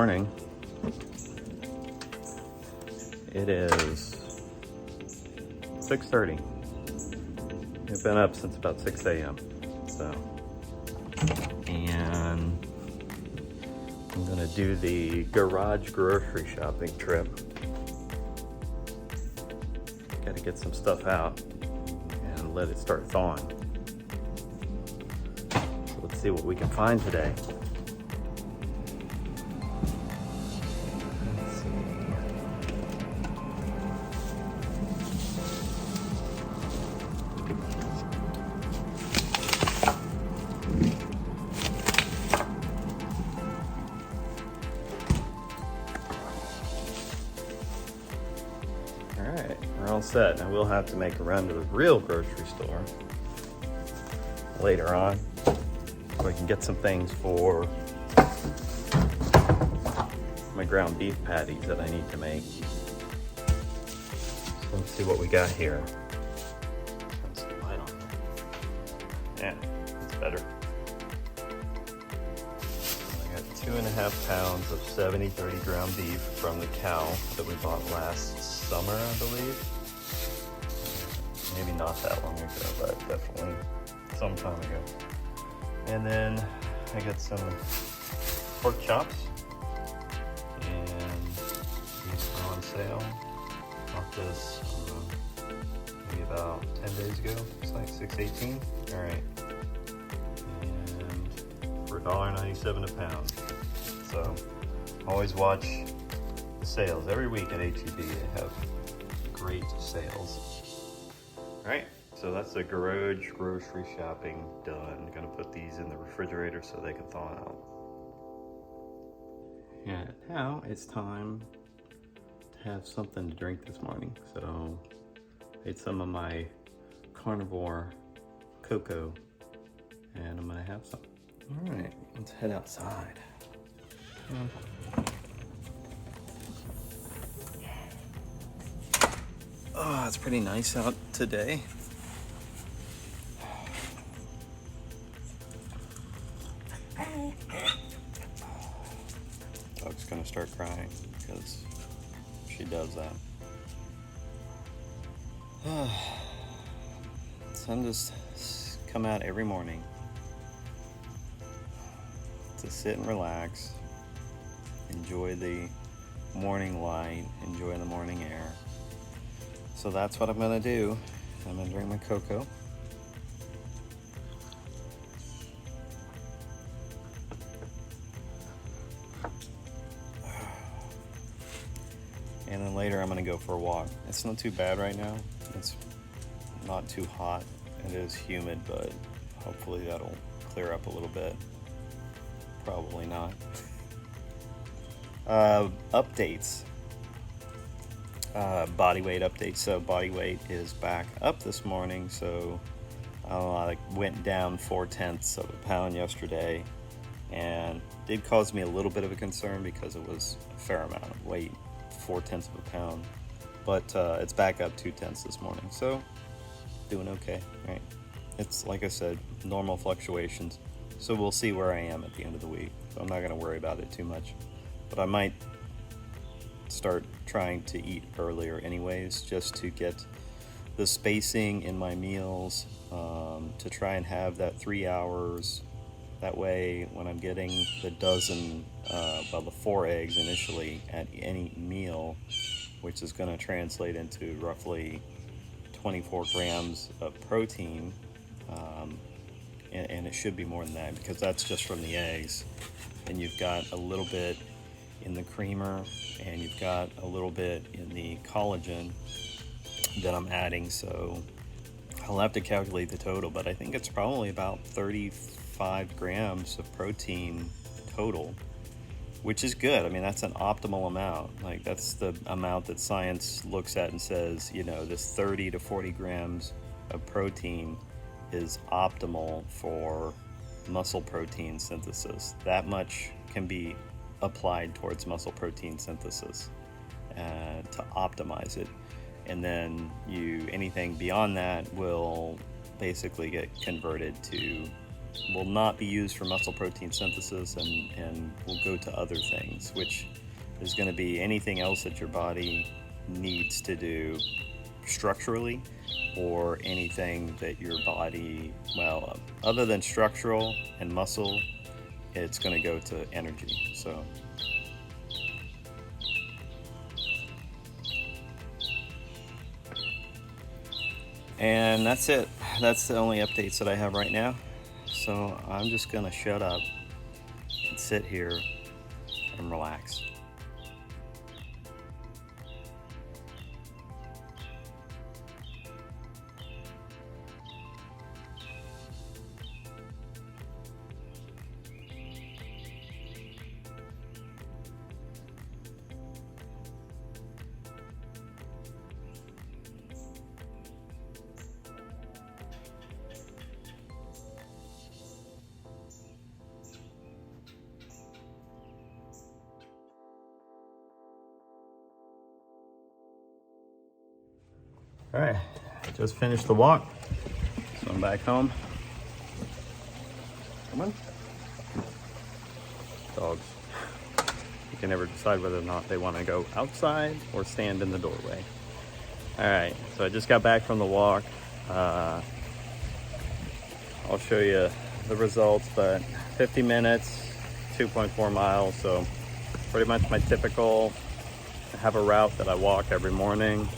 morning. It is 6:30. I've been up since about 6 a.m. And I'm gonna do the garage grocery shopping trip. Gotta get some stuff out and let it start thawing. So let's see what we can find today. Alright, we're all set. Now we'll have to make a run to the real grocery store later on so I can get some things for my ground beef patties that I need to make. So let's see what we got here. Let's get light on there. Yeah, it's better. I got 2.5 pounds of 70/30 ground beef from the cow that we bought last summer, I believe. Maybe not that long ago, but definitely some time ago. And then I got some pork chops, and these are on sale. Bought this maybe about 10 days ago. It's like $6.18. All right, and for $1.97 a pound. So always watch the sales every week at HEB. They have great sales. All right, so that's the garage grocery shopping done. I'm gonna put these in the refrigerator so they can thaw out. And now it's time to have something to drink this morning. So I ate some of my carnivore cocoa and I'm gonna have some. All right, let's head outside. Oh, it's pretty nice out today. Dog's gonna start crying because she does that. Sun just come out every morning to sit and relax, enjoy the morning light, enjoy the morning air. So that's what I'm gonna do. I'm gonna drink my cocoa. And then later I'm gonna go for a walk. It's not too bad right now. It's not too hot. It is humid, but hopefully that'll clear up a little bit. Probably not. Updates. Bodyweight updates. So Bodyweight is back up this morning. So I went down 0.4 of a pound yesterday, and did cause me a little bit of a concern because it was a fair amount of weight, 0.4 of a pound. But it's back up 0.2 this morning. So doing okay, right? It's like I said, normal fluctuations. So we'll see where I am at the end of the week. So I'm not going to worry about it too much, but I might start trying to eat earlier anyways, just to get the spacing in my meals, to try and have that 3 hours. That way when I'm getting the the 4 eggs initially at any meal, which is going to translate into roughly 24 grams of protein, and it should be more than that because that's just from the eggs, and you've got a little bit in the creamer, and you've got a little bit in the collagen that I'm adding. So I'll have to calculate the total, but I think it's probably about 35 grams of protein total, which is good. I mean, that's an optimal amount. Like, that's the amount that science looks at and says, you know, this 30 to 40 grams of protein is optimal for muscle protein synthesis. That much can be applied towards muscle protein synthesis to optimize it. And then anything beyond that will basically get converted to will not be used for muscle protein synthesis and will go to other things, which is going to be anything else that your body needs to do structurally, or anything that your body, well, other than structural and muscle, it's going to go to energy. So and that's it. That's the only updates that I have right now. So I'm just gonna shut up and sit here and relax. All right, I just finished the walk, so I'm back home. Come on. Dogs. You can never decide whether or not they want to go outside or stand in the doorway. All right, so I just got back from the walk. I'll show you the results, but 50 minutes, 2.4 miles, so pretty much my typical, I have a route that I walk every morning.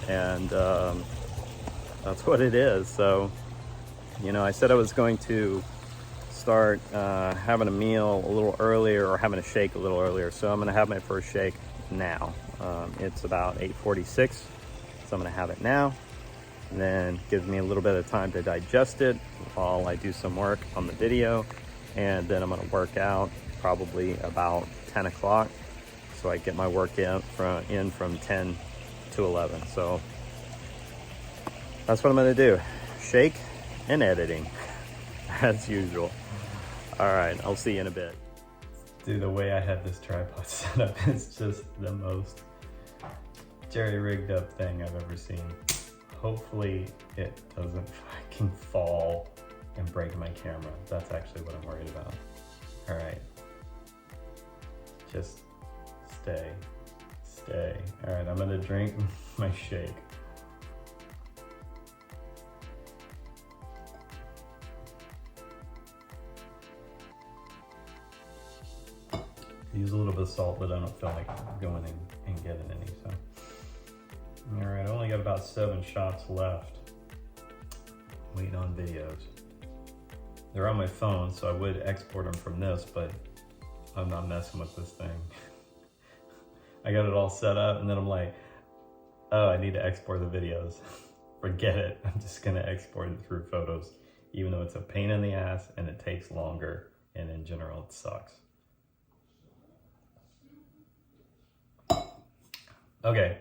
And that's what it is. So, you know, I said I was going to start having a meal a little earlier, or having a shake a little earlier. So I'm going to have my first shake now. It's about 8:46, so I'm going to have it now. And then gives me a little bit of time to digest it while I do some work on the video. And then I'm going to work out probably about 10 o'clock. So I get my work in from 10 to 11. So that's what I'm going to do. Shake and editing as usual. All right, I'll see you in a bit. Dude, the way I had this tripod set up is just the most jerry-rigged up thing I've ever seen. Hopefully it doesn't fucking fall and break my camera. That's actually what I'm worried about. All right, just stay. All right, I'm gonna drink my shake. Use a little bit of salt, but I don't feel like going and getting any, so. All right, I only got about 7 shots left. Waiting on videos. They're on my phone, so I would export them from this, but I'm not messing with this thing. I got it all set up, and then I'm like, oh, I need to export the videos. Forget it, I'm just gonna export it through Photos, even though it's a pain in the ass and it takes longer, and in general it sucks. Okay,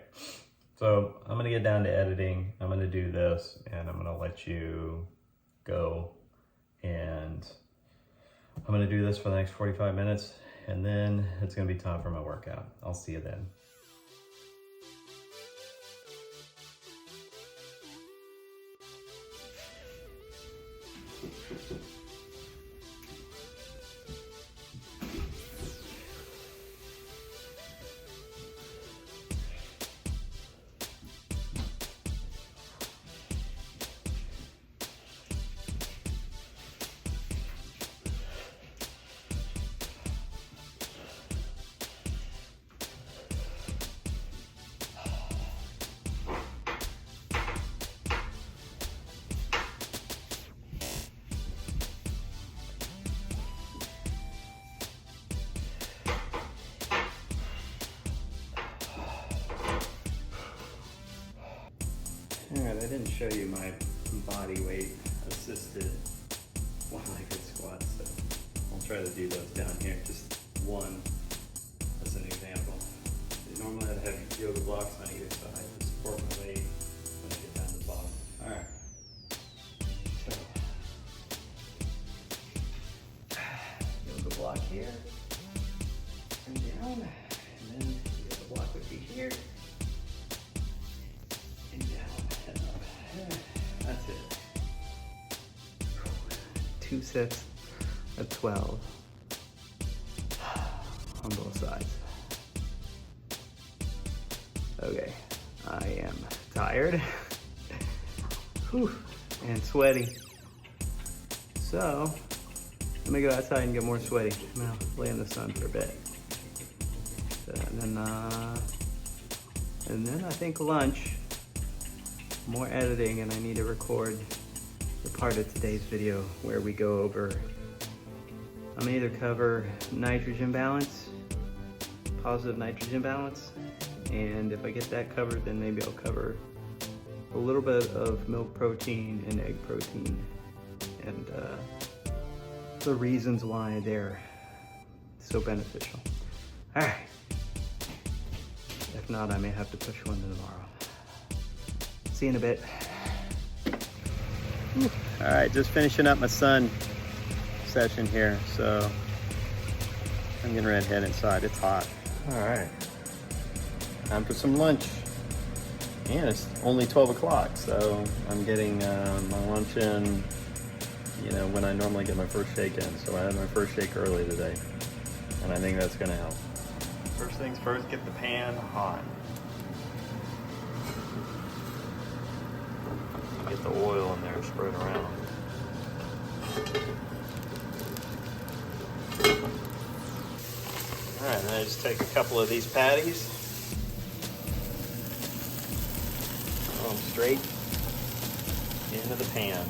so I'm gonna get down to editing. I'm gonna do this, and I'm gonna let you go, and I'm gonna do this for the next 45 minutes. And then it's gonna be time for my workout. I'll see you then. Alright, I didn't show you my body weight assisted one-legged squats, so I'll try to do those down here. Just one as an example. Normally I'd have yoga blocks on either side to support my weight when I get down to the bottom. Alright. So, yoga block here, and down, and then yoga block would be here. That's it. 2 2 sets of 12 on both sides. Okay, I am tired Whew, and sweaty. So, let me go outside and get more sweaty. I'm gonna lay in the sun for a bit. So, and then I think lunch, more editing, and I need to record the part of today's video where we go over, I'm gonna either cover nitrogen balance, positive nitrogen balance, and if I get that covered, then maybe I'll cover a little bit of milk protein and egg protein, and the reasons why they're so beneficial. All right. If not, I may have to push one to tomorrow. See you in a bit. All right, just finishing up my sun session here, so I'm getting ready to head inside. It's hot. All right, time for some lunch. And it's only 12 o'clock, so I'm getting my lunch in, you know, when I normally get my first shake in. So I had my first shake early today, and I think that's gonna help. First things first, get the pan hot. Get the oil in there, spread around. All right, then I just take a couple of these patties, throw them straight into the pan.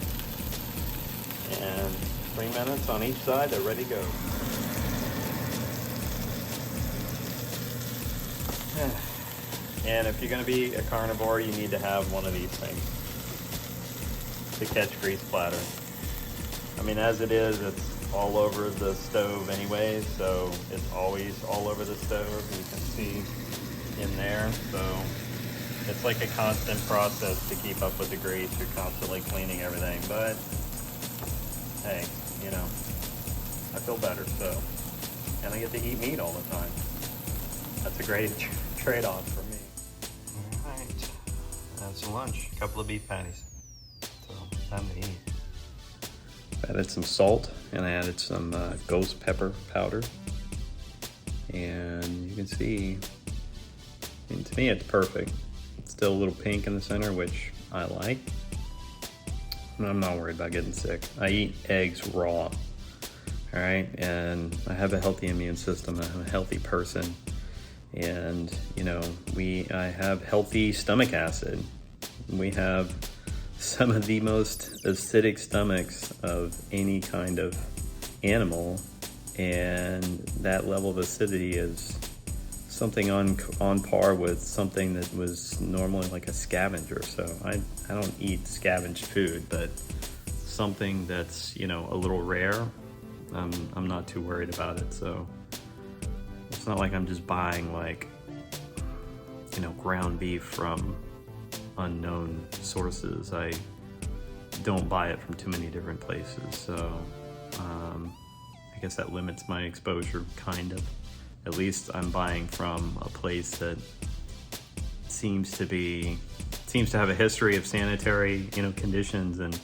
And 3 minutes on each side, they're ready to go. And if you're going to be a carnivore, you need to have one of these things to catch grease splatter. I mean, as it is, it's all over the stove anyway, so it's always all over the stove. You can see in there, so it's like a constant process to keep up with the grease. You're constantly cleaning everything, but hey, you know, I feel better, so, and I get to eat meat all the time. That's a great trade-off for me. All right, that's lunch. A couple of beef patties. So, time to eat. I added some salt, and I added some ghost pepper powder. And you can see, I mean, to me it's perfect. It's still a little pink in the center, which I like. I'm not worried about getting sick. I eat eggs raw, all right? And I have a healthy immune system. I'm a healthy person. And, you know, I have healthy stomach acid. We have some of the most acidic stomachs of any kind of animal. And that level of acidity is something on par with something that was normally like a scavenger. So I don't eat scavenged food, but something that's, you know, a little rare, I'm not too worried about it. So it's not like I'm just buying, like, you know, ground beef from unknown sources. I don't buy it from too many different places. So I guess that limits my exposure, kind of. At least I'm buying from a place that seems to have a history of sanitary, you know, conditions, and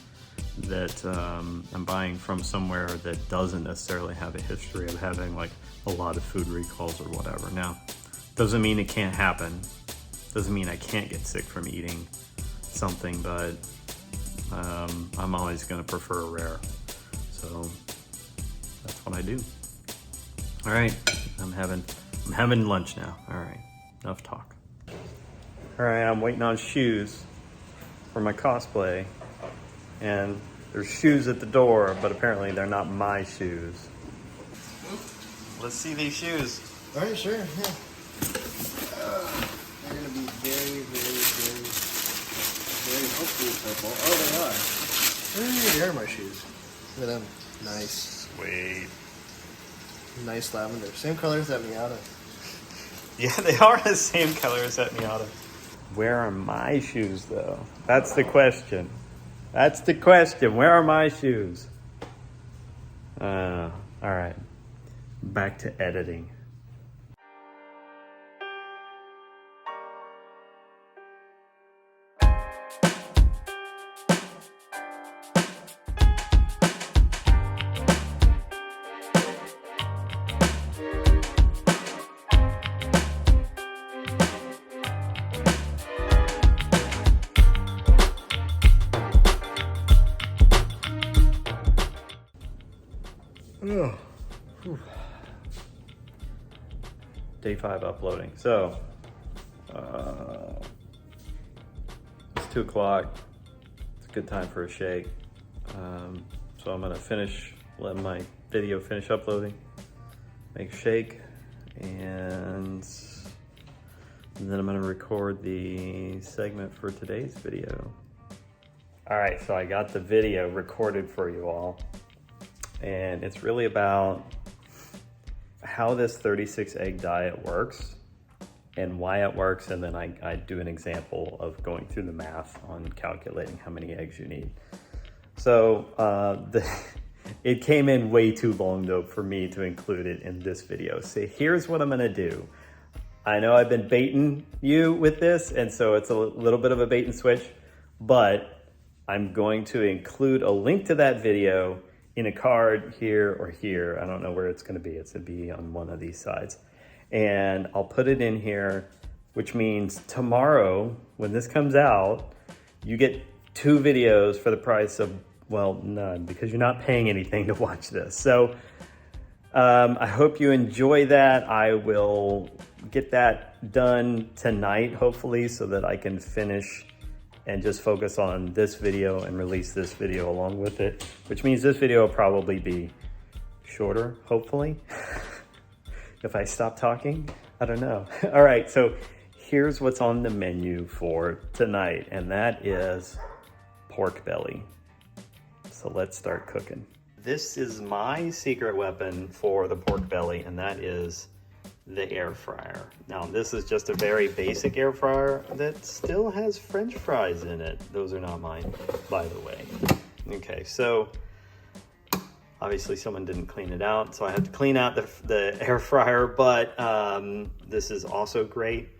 that I'm buying from somewhere that doesn't necessarily have a history of having like a lot of food recalls or whatever. Now, doesn't mean it can't happen. Doesn't mean I can't get sick from eating something, but I'm always going to prefer rare. So that's what I do. All right, I'm having lunch now. All right, enough talk. All right, I'm waiting on shoes for my cosplay, and there's shoes at the door, but apparently they're not my shoes. Let's see these shoes. All right, sure, yeah. They're gonna be very, very, very, very hopefully purple. Oh, they are. They are my shoes. Look at them. Nice. Sweet. Nice lavender. Same color as that Miata. Yeah, they are the same color as that Miata. Where are my shoes, though? That's the question. That's the question. Where are my shoes? All right. Back to editing. Oh. Day 5 uploading. So, it's 2 o'clock. It's a good time for a shake. So I'm gonna let my video finish uploading, make a shake, and then I'm gonna record the segment for today's video. All right, so I got the video recorded for you all, and it's really about how this 36 egg diet works and why it works, and then I do an example of going through the math on calculating how many eggs you need. So it came in way too long though for me to include it in this video. So here's what I'm gonna do. I know I've been baiting you with this, and so it's a little bit of a bait and switch, but I'm going to include a link to that video in a card here or here. I don't know where it's gonna be. It's gonna be on one of these sides. And I'll put it in here, which means tomorrow, when this comes out, you get 2 videos for the price of, well, none, because you're not paying anything to watch this. So I hope you enjoy that. I will get that done tonight, hopefully, so that I can finish and just focus on this video and release this video along with it, which means this video will probably be shorter, hopefully. If I stop talking, I don't know. All right, so here's what's on the menu for tonight, and that is pork belly. So let's start cooking. This is my secret weapon for the pork belly, and that is the air fryer. Now, this is just a very basic air fryer that still has French fries in it. Those are not mine, by the way. Okay, so obviously someone didn't clean it out, so I had to clean out the air fryer, but this is also great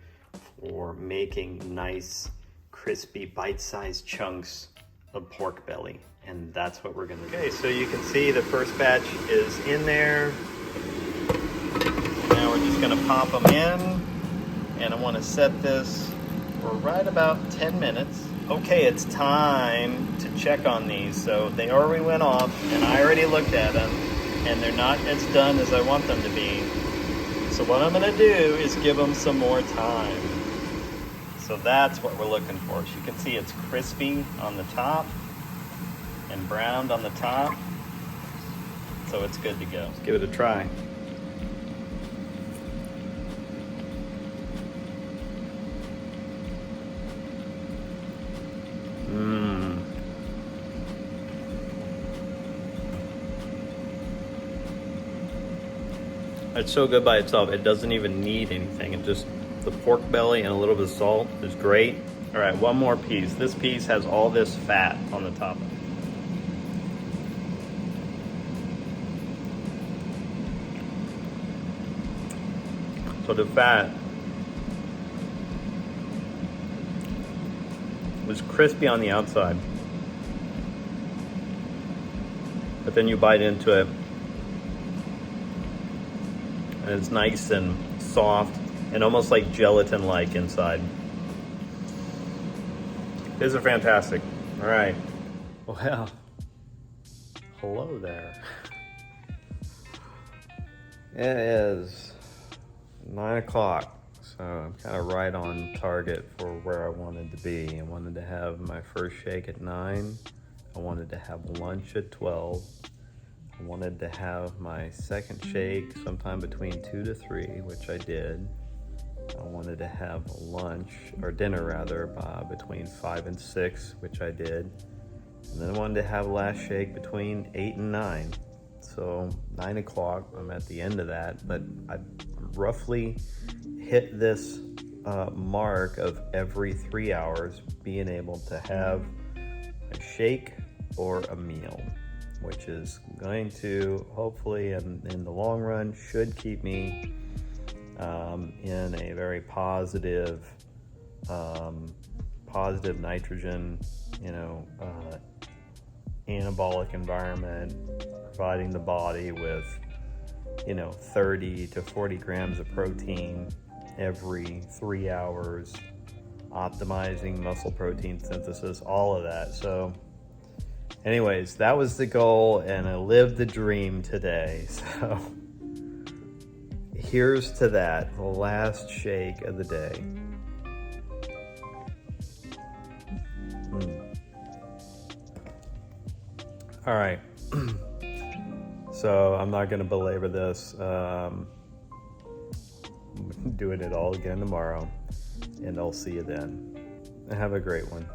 for making nice, crispy, bite-sized chunks of pork belly, and that's what we're gonna do. Okay, so you can see the first batch is in there. Now we're just gonna pop them in, and I wanna set this for right about 10 minutes. Okay, it's time to check on these. So they already went off, and I already looked at them, and they're not as done as I want them to be. So what I'm gonna do is give them some more time. So that's what we're looking for. As you can see, it's crispy on the top and browned on the top. So it's good to go. Let's give it a try. It's so good by itself. It doesn't even need anything. It just, the pork belly and a little bit of salt is great. All right, one more piece. This piece has all this fat on the top. So the fat was crispy on the outside, but then you bite into it, and it's nice and soft and almost like gelatin-like inside. These are fantastic. All right. Well, hello there. It is 9 o'clock, so I'm kind of right on target for where I wanted to be. I wanted to have my first shake at 9. I wanted to have lunch at 12. I wanted to have my second shake sometime between 2 to 3, which I did. I wanted to have lunch, or dinner rather, between 5 and 6, which I did. And then I wanted to have a last shake between 8 and 9. So 9 o'clock, I'm at the end of that, but I roughly hit this mark of every 3 hours being able to have a shake or a meal, which is going to hopefully in the long run should keep me in a very positive nitrogen, anabolic environment, providing the body with 30 to 40 grams of protein every 3 hours, optimizing muscle protein synthesis, all of that. So Anyways, that was the goal, and I lived the dream today. So here's to that, the last shake of the day. All right. So I'm not going to belabor this. Doing it all again tomorrow, and I'll see you then. Have a great one.